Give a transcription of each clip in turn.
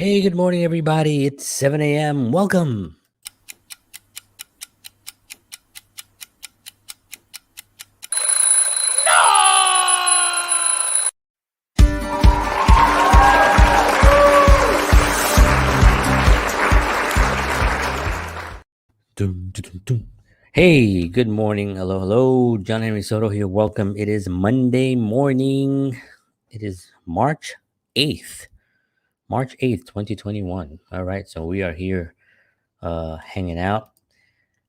Hey, good morning, everybody. It's 7 a.m. Welcome. Dum, dum, dum, dum. Hey, good morning. Hello, hello. John Henry Soto here. Welcome. It is Monday morning. It is March 8th. March 8th, 2021. All right. So we are here hanging out,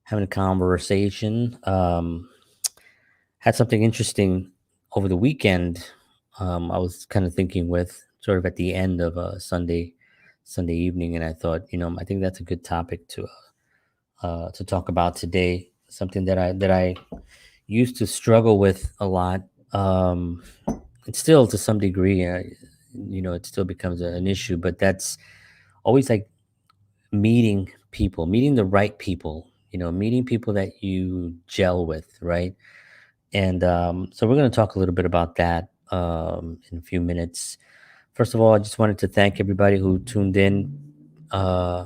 having a conversation. Had something interesting over the weekend. I was kind of thinking with sort of at the end of a Sunday evening, and I thought, I think that's a good topic to talk about today. Something that I used to struggle with a lot. It's still to some degree, it still becomes an issue, but that's always like meeting people, meeting the right people. Meeting people that you gel with, right? And so we're going to talk a little bit about that in a few minutes. First of all, I just wanted to thank everybody who tuned in uh,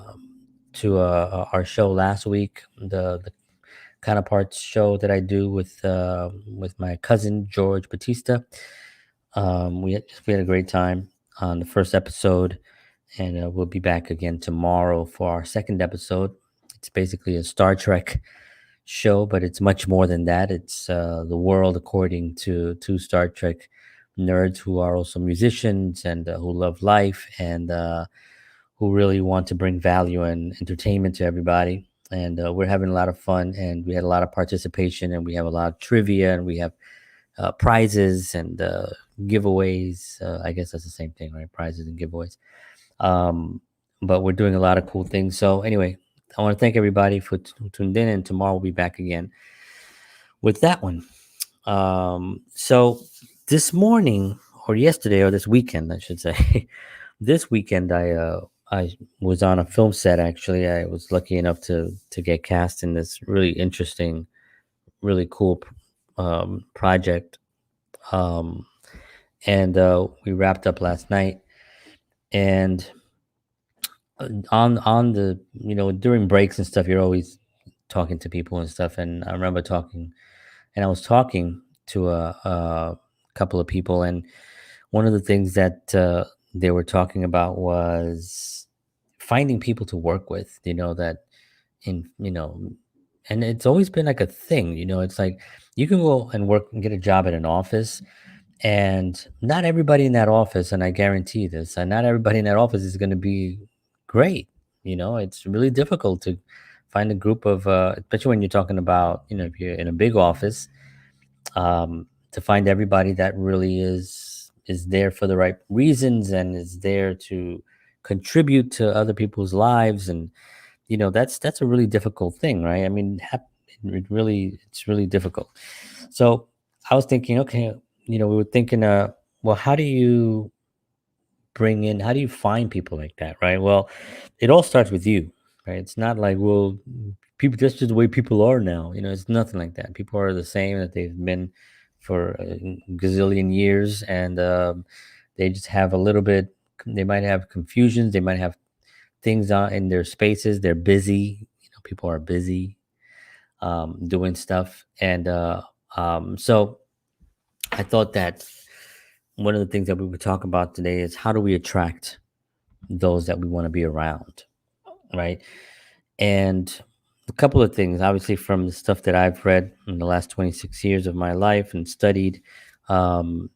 to our show last week, the counterparts show that I do with my cousin George Batista. We had a great time on the first episode, and we'll be back again tomorrow for our second episode. It's basically a Star Trek show, but it's much more than that. It's the world according to two Star Trek nerds who are also musicians and who love life and who really want to bring value and entertainment to everybody. And we're having a lot of fun, and we had a lot of participation, and we have a lot of trivia, and we have prizes and giveaways. I guess that's the same thing, right? Prizes and giveaways. Um, but we're doing a lot of cool things. So anyway, I want to thank everybody for tuned in, and tomorrow we'll be back again with that one. So this morning or yesterday or this weekend, I should say, this weekend I was on a film set. Actually, I was lucky enough to get cast in this really interesting, really cool project. Um, and we wrapped up last night, and on the during breaks and stuff, you're always talking to people and stuff. And I remember talking, and I was talking to a couple of people, and one of the things that they were talking about was finding people to work with. That in and it's always been like a thing. It's like you can go and work and get a job at an office, and not everybody in that office, and I guarantee this, and not everybody in that office is going to be great. It's really difficult to find a group of, especially when you're talking about, if you're in a big office, to find everybody that really is there for the right reasons and is there to contribute to other people's lives. And that's a really difficult thing, right? I mean, it's really difficult. So I was thinking, okay, we were thinking, well, how do you find people like that, right? Well, it all starts with you, right? It's not like, well, people, that's just the way people are now. It's nothing like that. People are the same that they've been for a gazillion years, and they just have a little bit. They might have confusions. They might have things on in their spaces. They're busy. People are busy doing stuff, and so I thought that one of the things that we would talk about today is how do we attract those that we want to be around, right? And a couple of things, obviously, from the stuff that I've read in the last 26 years of my life and studied, um,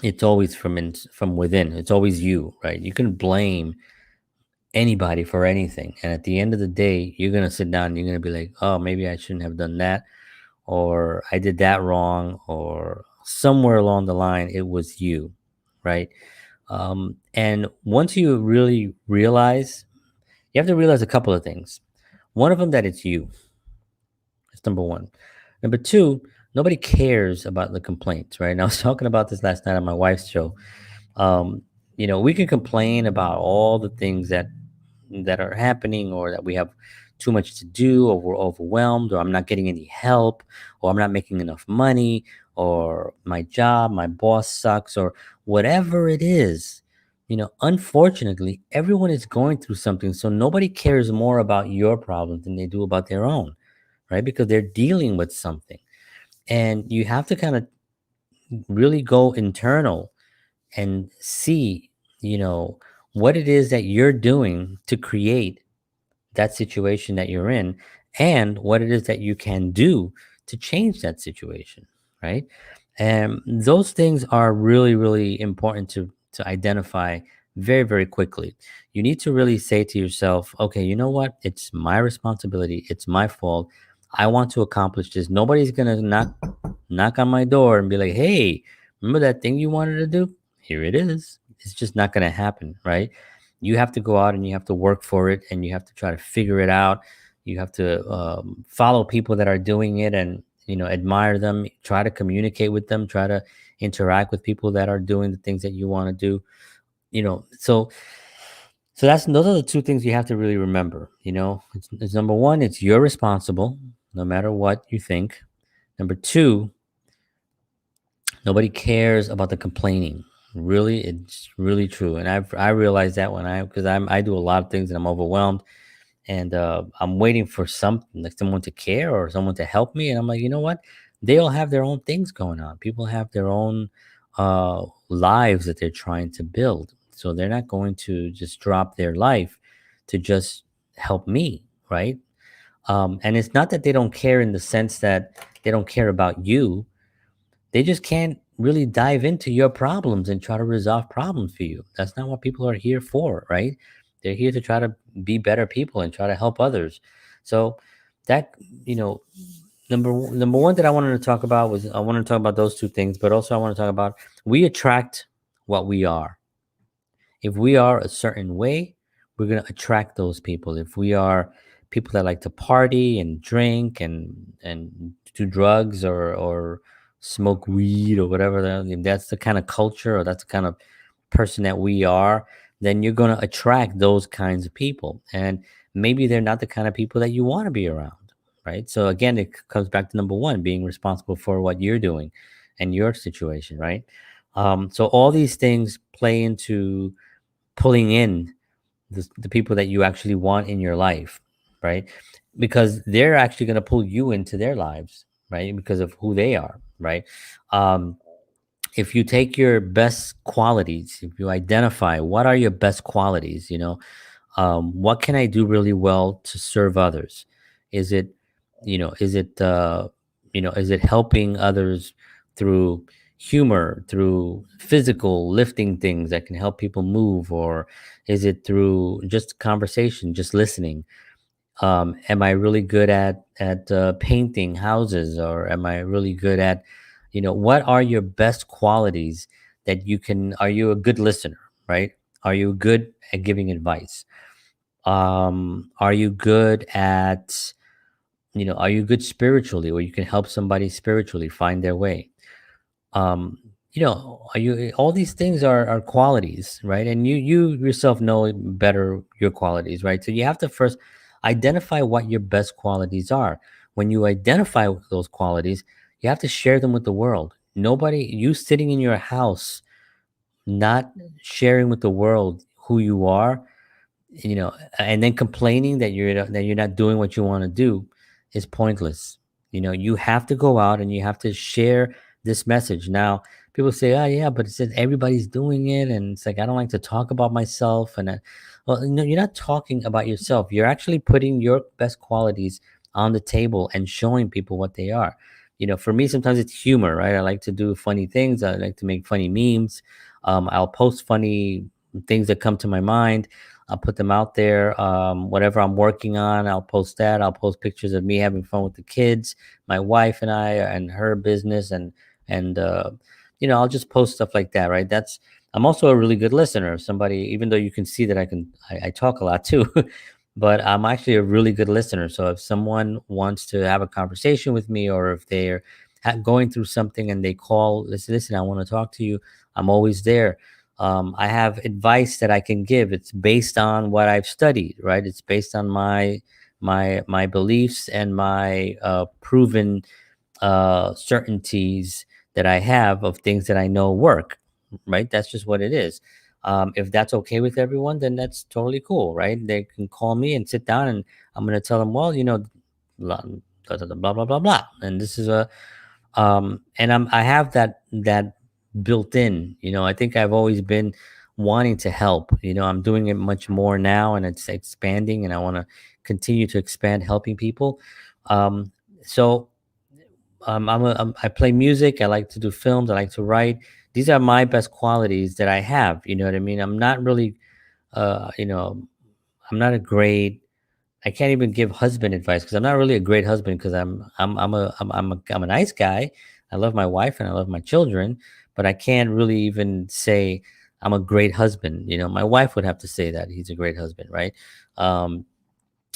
it's always from within. It's always you, right? You can blame anybody for anything, and at the end of the day, you're gonna sit down and you're gonna be like, "Oh, maybe I shouldn't have done that, or I did that wrong, or somewhere along the line, it was you," right? And once you really realize, you have to realize a couple of things. One of them, that it's you. That's number one. Number two, nobody cares about the complaints, right? And I was talking about this last night on my wife's show. Um, we can complain about all the things that are happening, or that we have too much to do, or we're overwhelmed, or I'm not getting any help, or I'm not making enough money, or my job, my boss sucks, or whatever it is. Unfortunately, everyone is going through something. So nobody cares more about your problems than they do about their own, right? Because they're dealing with something. And you have to kind of really go internal and see, you know, what it is that you're doing to create that situation that you're in, and what it is that you can do to change that situation, right? And those things are really, really important to identify very, very quickly. You need to really say to yourself, okay, you know what? It's my responsibility. It's my fault. I want to accomplish this. Nobody's gonna knock on my door and be like, hey, remember that thing you wanted to do? Here it is. It's just not gonna happen, right? You have to go out and you have to work for it, and you have to try to figure it out. You have to follow people that are doing it, and admire them, try to communicate with them, try to interact with people that are doing the things that you want to do. So that's those are the two things you have to really remember. It's number one, it's you're responsible no matter what you think. Number two, nobody cares about the complaining. Really, it's really true. And I realized that when because I do a lot of things and I'm overwhelmed, and I'm waiting for something, like someone to care or someone to help me. And I'm like, you know what? They all have their own things going on. People have their own lives that they're trying to build. So they're not going to just drop their life to just help me, right? And it's not that they don't care in the sense that they don't care about you. They just can't really dive into your problems and try to resolve problems for you. That's not what people are here for, right? They're here to try to be better people and try to help others. So that, you know, number one that I wanted to talk about was, I want to talk about those two things, but also I want to talk about, we attract what we are. If we are a certain way, we're going to attract those people. If we are people that like to party and drink and do drugs or smoke weed or whatever, if that's the kind of culture or that's the kind of person that we are, then you're going to attract those kinds of people. And maybe they're not the kind of people that you want to be around, right? So again, it comes back to number one, being responsible for what you're doing and your situation, right? So all these things play into pulling in the people that you actually want in your life, right? Because they're actually going to pull you into their lives, right? Because of who they are, right? Um, if you take your best qualities, if you identify what are your best qualities, what can I do really well to serve others? Is it, is it helping others through humor, through physical lifting things that can help people move, or is it through just conversation, just listening? Am I really good at painting houses, or am I really good at, what are your best qualities that you can? Are you a good listener, right? Are you good at giving advice? Are you good at, are you good spiritually, where you can help somebody spiritually find their way? Are you, all these things are qualities, right? And you yourself know better your qualities, right? So you have to first identify what your best qualities are. When you identify those qualities, you have to share them with the world. Nobody, you sitting in your house not sharing with the world who you are, and then complaining that you're not doing what you want to do, is pointless. You have to go out and you have to share this message. Now, people say, oh yeah, but it says everybody's doing it, and it's like, I don't like to talk about myself. Well, no, you're not talking about yourself. You're actually putting your best qualities on the table and showing people what they are. For me, sometimes it's humor, right? I like to do funny things. I like to make funny memes. I'll post funny things that come to my mind. I'll put them out there. Whatever I'm working on, I'll post that. I'll post pictures of me having fun with the kids, my wife and I, and her business, and I'll just post stuff like that. Right? I'm also a really good listener. Somebody, even though you can see that I talk a lot too, but I'm actually a really good listener. So if someone wants to have a conversation with me, or if they're going through something and they call, listen, I want to talk to you, I'm always there. I have advice that I can give. It's based on what I've studied, right? It's based on my beliefs and my proven certainties that I have of things that I know work, right? That's just what it is. If that's okay with everyone, then that's totally cool, right? They can call me and sit down, and I'm going to tell them, well, blah blah blah blah blah, and this is a and I have that built in. I think I've always been wanting to help. I'm doing it much more now, and it's expanding, and I want to continue to expand helping people. Um, so I play music. I like to do films. I like to write. These are my best qualities that I have. You know what I mean? I'm not really, uh, you know, I'm not a great. I can't even give husband advice because I'm not really a great husband because I'm a nice guy. I love my wife and I love my children, but I can't really even say I'm a great husband. My wife would have to say that he's a great husband, right? Um,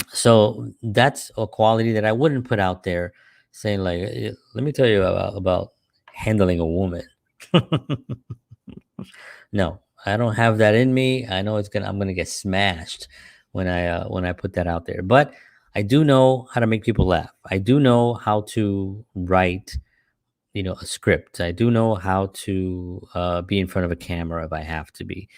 so that's a quality that I wouldn't put out there, saying like, Let me tell you about handling a woman." No, I don't have that in me. I know I'm gonna get smashed when I put that out there. But I do know how to make people laugh. I do know how to write, a script. I do know how to be in front of a camera if I have to be.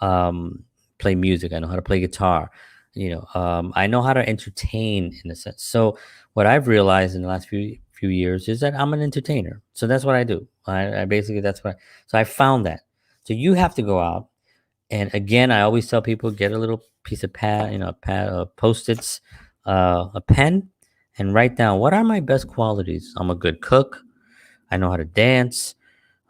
Play music. I know how to play guitar. I know how to entertain in a sense. So what I've realized in the last few years is that I'm an entertainer. So that's what I do. I basically that's what. So I found that. So you have to go out, and again, I always tell people get a little piece of pad, a pad of post-its, a pen, and write down what are my best qualities. I'm a good cook. I know how to dance.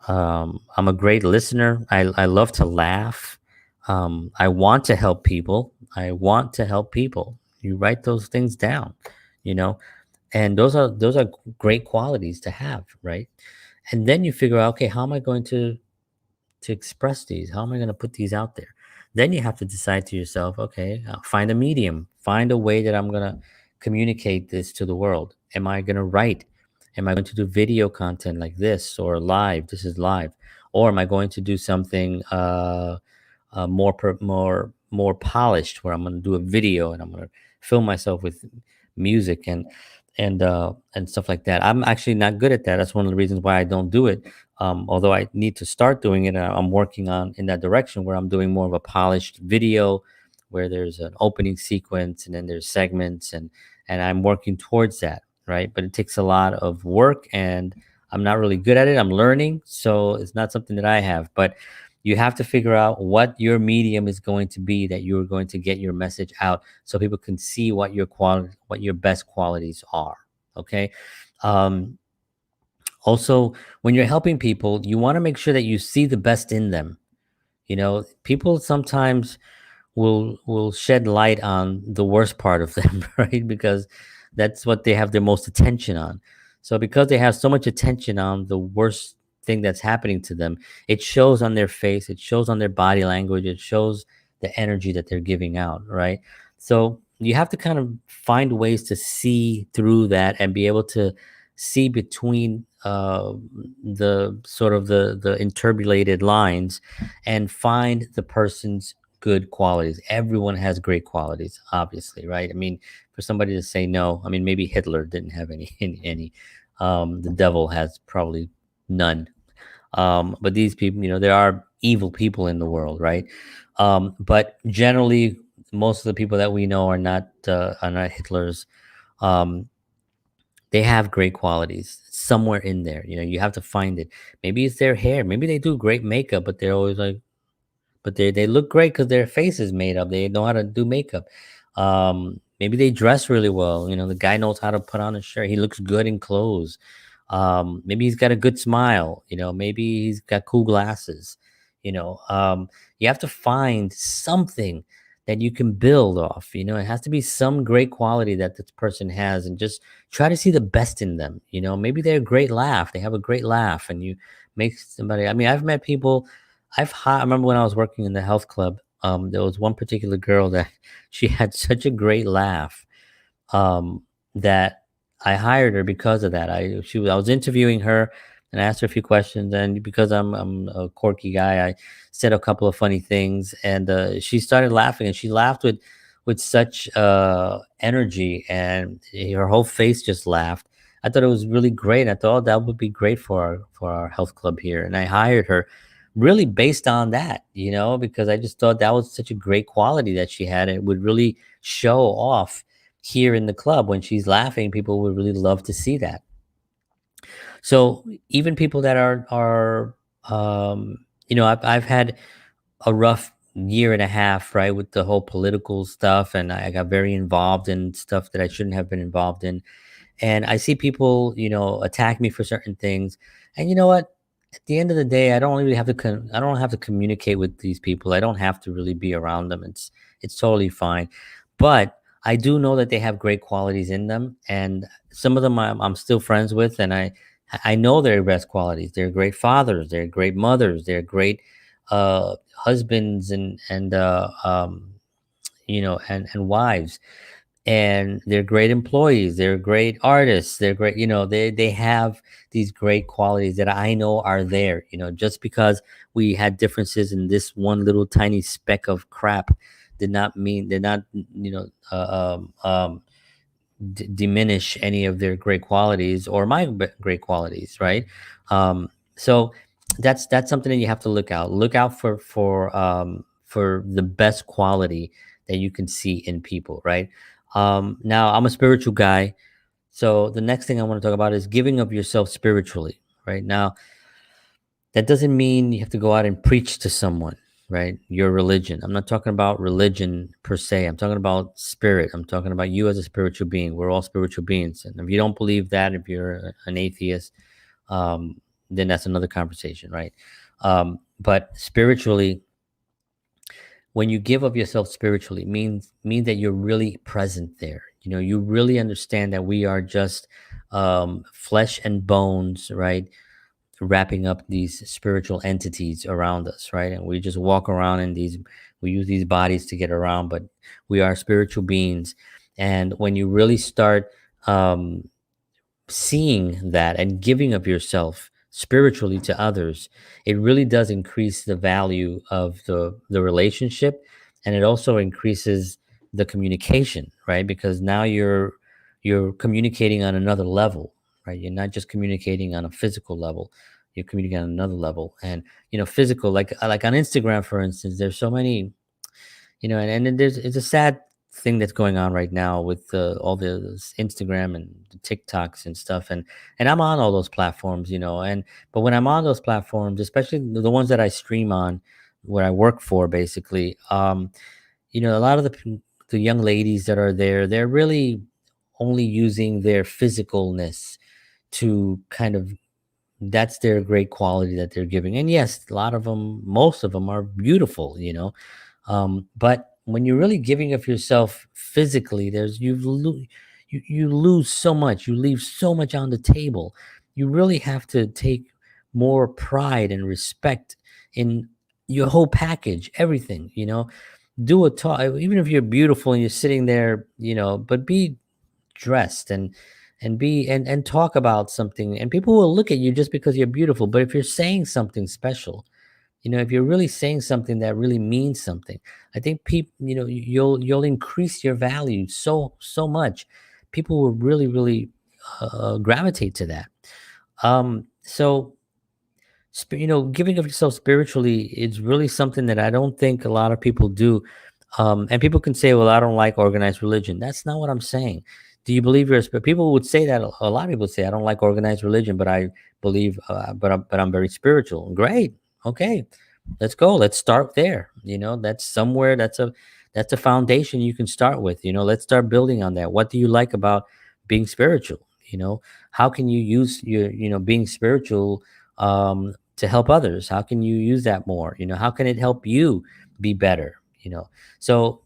I'm a great listener. I love to laugh. I want to help people. I want to help people. You write those things down, you know, and those are great qualities to have, right? And then you figure out, okay, how am I going to express these? How am I going to put these out there? Then you have to decide to yourself, okay, find a medium, find a way that I'm going to communicate this to the world. Am I going to write? Am I going to do video content like this or live? This is live. Or am I going to do something more polished, where I'm going to do a video and I'm going to film myself with music and stuff like that. I'm actually not good at that. That's one of the reasons why I don't do it. Although I need to start doing it, and I'm working on in that direction where I'm doing more of a polished video, where there's an opening sequence and then there's segments, and I'm working towards that, right? But it takes a lot of work, and I'm not really good at it. I'm learning, so it's not something that I have. But you have to figure out what your medium is going to be that you're going to get your message out, so people can see what your best qualities are. Okay. Um, Also, when you're helping people, you want to make sure that you see the best in them. People sometimes will shed light on the worst part of them, right? Because that's what they have their most attention on. So because they have so much attention on the worst thing that's happening to them, it shows on their face, it shows on their body language, it shows the energy that they're giving out, right? So you have to kind of find ways to see through that and be able to see between the sort of the interbulated lines, and find the person's good qualities. Everyone has great qualities, obviously, right? I mean, for somebody to say no, I mean, maybe Hitler didn't have any. The devil has probably none. But these people, there are evil people in the world, right? But generally, most of the people that we know are not Hitlers. Um, they have great qualities somewhere in there. You have to find it. Maybe it's their hair. Maybe they do great makeup, but they're always like, but they look great because their face is made up. They know how to do makeup. Maybe they dress really well. The guy knows how to put on a shirt. He looks good in clothes. Maybe he's got a good smile. Maybe he's got cool glasses. You have to find something that you can build off. It has to be some great quality that this person has, and just try to see the best in them. Maybe they're a great laugh. They have a great laugh, and you make somebody. I mean, I've met people. I remember when I was working in the health club, there was one particular girl that she had such a great laugh, that I hired her because of that. I was interviewing her, and I asked her a few questions, and because I'm a quirky guy, I said a couple of funny things, and she started laughing, and she laughed with such energy, and her whole face just laughed. I thought it was really great. I thought, oh, that would be great for our health club here, and I hired her really based on that, because I just thought that was such a great quality that she had. It would really show off here in the club when she's laughing. People would really love to see that. So even people that are I've had a rough year and a half, right, with the whole political stuff, and I got very involved in stuff that I shouldn't have been involved in. And I see people, attack me for certain things. And you know what? At the end of the day, I don't really have to. I don't have to communicate with these people. I don't have to really be around them. It's totally fine. But I do know that they have great qualities in them, and some of them I'm still friends with, and I know their best qualities. They're great fathers. They're great mothers. They're great husbands and wives, and they're great employees, they're great artists, they're great, they have these great qualities that I know are there. Just because we had differences in this one little tiny speck of crap did not diminish any of their great qualities or my great qualities, right? So that's something that you have to look out for the best quality that you can see in people, right? Now I'm a spiritual guy, so the next thing I want to talk about is giving of yourself spiritually. Right now, that doesn't mean you have to go out and preach to someone, right? Your religion. I'm not talking about religion per se. I'm talking about spirit. I'm talking about you as a spiritual being. We're all spiritual beings. And if you don't believe that, if you're an atheist, then that's another conversation, right? But spiritually, when you give of yourself spiritually, means that you're really present there. You really understand that we are just flesh and bones, right? Wrapping up these spiritual entities around us, right? And we just walk around in these, we use these bodies to get around, but we are spiritual beings. And when you really start seeing that and giving of yourself spiritually to others, it really does increase the value of the relationship, and it also increases the communication, right? Because now you're communicating on another level, right? You're not just communicating on a physical level, you're communicating on another level. And physical, like on Instagram, for instance, there's so many, and then it's a sad thing that's going on right now with all the Instagram and the TikToks and stuff, and I'm on all those platforms, and but when I'm on those platforms, especially the ones that I stream on, where I work for, basically, a lot of the young ladies that are there, they're really only using their physicalness to kind of, that's their great quality that they're giving. And yes, a lot of them, most of them are beautiful, but when you're really giving of yourself physically, you lose so much, you leave so much on the table. You really have to take more pride and respect in your whole package, everything. Do a talk, even if you're beautiful and you're sitting there, but be dressed and talk about something, and people will look at you just because you're beautiful. But if you're saying something special, if you're really saying something that really means something, I think people, you'll increase your value so much. People will really gravitate to that. So giving of yourself spiritually is really something that I don't think a lot of people do. And people can say, well, I don't like organized religion. That's not what I'm saying. Do you believe you're a spirit? People would say that. A lot of people say, I don't like organized religion, but I believe, but I'm very spiritual. Great. Okay, let's go. Let's start there. That's somewhere, that's a foundation you can start with. Let's start building on that. What do you like about being spiritual? How can you use your, being spiritual, to help others? How can you use that more? How can it help you be better? So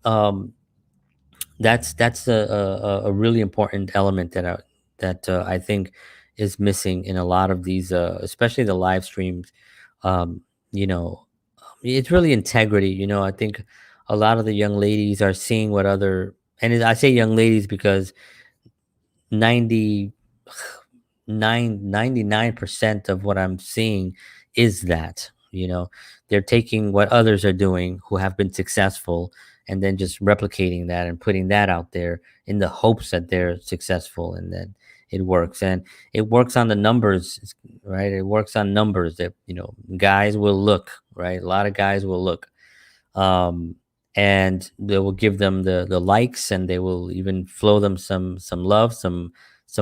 that's a really important element that I think is missing in a lot of these, especially the live streams. You know, it's really integrity. I think a lot of the young ladies are seeing what other, and I say young ladies because 90 99% of what I'm seeing is that, they're taking what others are doing who have been successful, and then just replicating that and putting that out there in the hopes that they're successful, and then it works, and it works on the numbers, right? It works on numbers that guys will look, right. A lot of guys will look, um, and they will give them the likes, and they will even flow them some love, some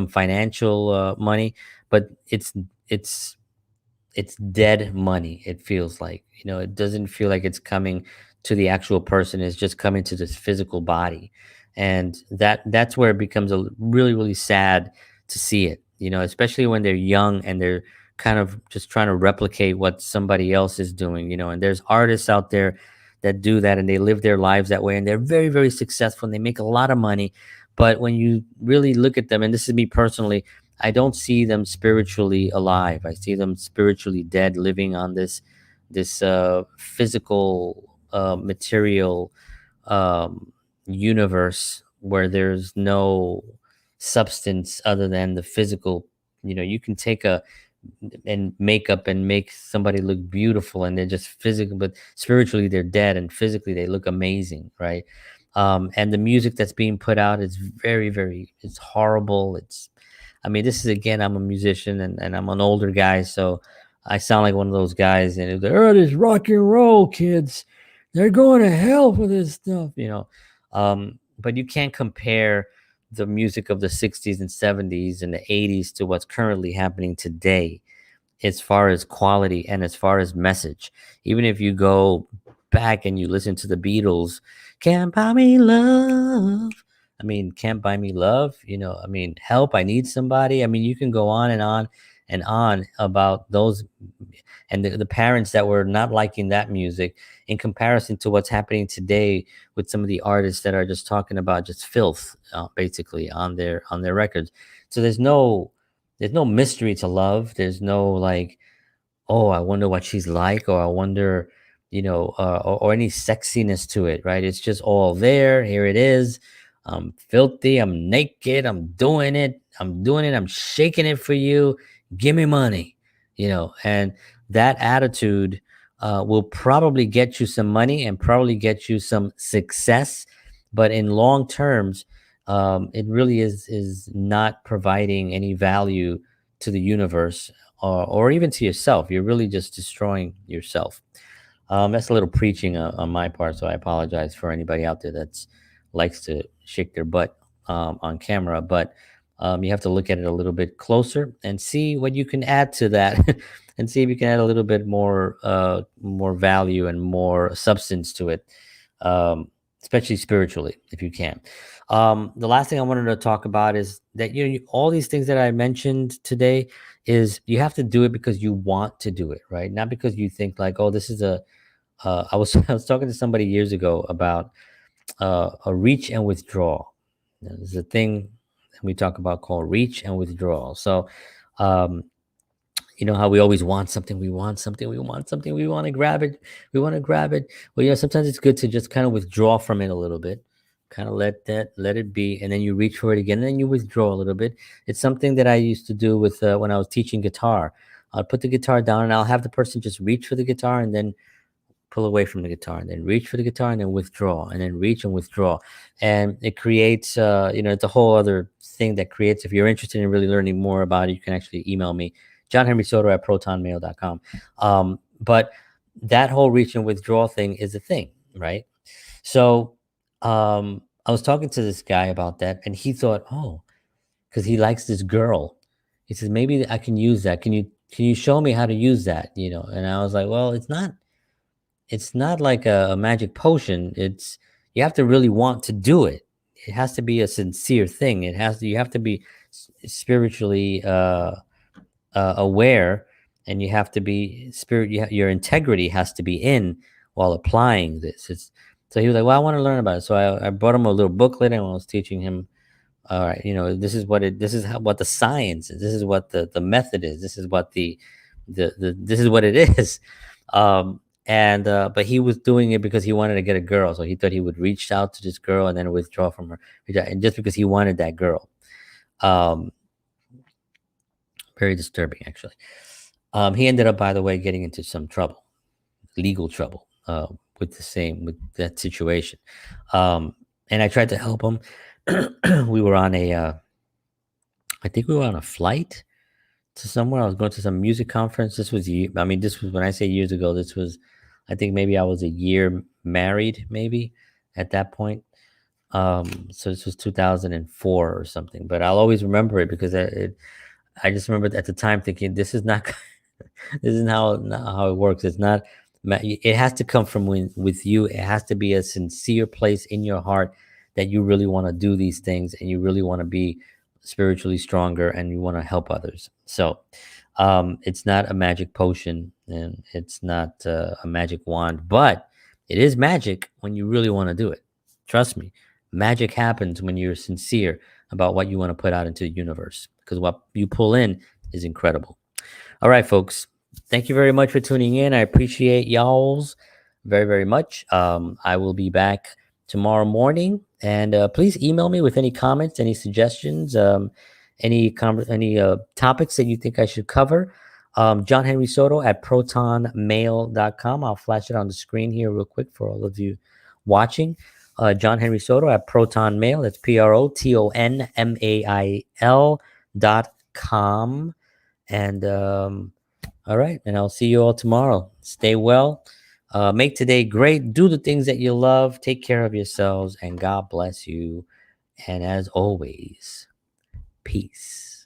financial money, but it's it's dead money. It feels like, it doesn't feel like it's coming to the actual person. It's just coming to this physical body, and that's where it becomes a really really sad to see it. Especially when they're young and they're kind of just trying to replicate what somebody else is doing. And there's artists out there that do that, and they live their lives that way, and they're very very successful, and they make a lot of money. But when you really look at them, and this is me personally, I don't see them spiritually alive. I see them spiritually dead, living on this physical, material, universe where there's no substance other than the physical. You can take a and makeup and make somebody look beautiful, and they're just physical, but spiritually they're dead, and physically they look amazing, right? And the music that's being put out is very very, it's horrible. I mean, this is, again, I'm a musician, and I'm an older guy, so I sound like one of those guys. And it's like, oh, this rock and roll kids, they're going to hell for this stuff. But you can't compare the music of the 60s and 70s and the 80s to what's currently happening today, as far as quality and as far as message. Even if you go back and you listen to the Beatles, "Can't Buy Me Love." I mean, "Can't Buy Me Love." I mean, "Help, I Need Somebody." I mean, you can go on and on and on about those, and the parents that were not liking that music in comparison to what's happening today with some of the artists that are just talking about just filth, basically, on their records. So there's no mystery to love. There's no, like, oh, I wonder what she's like, or I wonder, or any sexiness to it, right? It's just all there. Here it is. I'm filthy. I'm naked. I'm doing it. I'm doing it. I'm shaking it for you. Give me money, and that attitude will probably get you some money and probably get you some success. But in long terms, it really is not providing any value to the universe, or even to yourself. You're really just destroying yourself. That's a little preaching on my part, so I apologize for anybody out there that's likes to shake their butt on camera. But you have to look at it a little bit closer and see what you can add to that, and see if you can add a little bit more value and more substance to it, especially spiritually, if you can. The last thing I wanted to talk about is that all these things that I mentioned today, is you have to do it because you want to do it, right? Not because you think like, oh, this is a. I was I was talking to somebody years ago about a reach and withdrawal. There's a thing that we talk about called reach and withdrawal. So, um, you know how we always want something, we want something, we want something, we want to grab it, we want to grab it. Well, sometimes it's good to just kind of withdraw from it a little bit, kind of let it be, and then you reach for it again, and then you withdraw a little bit. It's something that I used to do with when I was teaching guitar. I'll put the guitar down, and I'll have the person just reach for the guitar, and then pull away from the guitar, and then reach for the guitar, and then withdraw, and then reach and withdraw. And it creates, it's a whole other thing that creates. If you're interested in really learning more about it, you can actually email me, johnhenrysoto@protonmail.com. But that whole reach and withdraw thing is a thing, right? So I was talking to this guy about that, and he thought, oh, because he likes this girl. He says, maybe I can use that. Can you show me how to use that? And I was like, well, it's not like a magic potion. You have to really want to do it. It has to be a sincere thing. You have to be spiritually aware, and you have to be your integrity has to be in while applying this. So he was like, well, I want to learn about it. So I brought him a little booklet, and I was teaching him, all right, this is what the science is. This is what the method is. This is what this is what it is. And but he was doing it because he wanted to get a girl. So he thought he would reach out to this girl and then withdraw from her, and just because he wanted that girl. Um, Very disturbing, actually. He ended up, by the way, getting into some trouble, legal trouble, with that situation. And I tried to help him. We were on I think we were on a flight to somewhere. I was going to some music conference. I mean, this was when I say years ago, this was, I think maybe I was a year married, maybe at that point. So this was 2004 or something, but I'll always remember it because I just remember at the time thinking, this is not, this is not how it works. It's not, it has to come from with you. It has to be a sincere place in your heart that you really want to do these things and you really want to be spiritually stronger and you want to help others. So it's not a magic potion and it's not a magic wand, but it is magic when you really want to do it. Trust me, magic happens when you're sincere about what you want to put out into the universe because what you pull in is incredible. All right, folks. Thank you very much for tuning in. I appreciate y'all's very, very much. I will be back tomorrow morning, and please email me with any comments, any suggestions, any topics that you think I should cover. John Henry Soto at protonmail.com. I'll flash it on the screen here real quick for all of you watching. John Henry Soto at Proton Mail. That's PROTONMAIL.com. And all right, and I'll see you all tomorrow. Stay well. Make today great. Do the things that you love. Take care of yourselves, and God bless you. And as always, peace.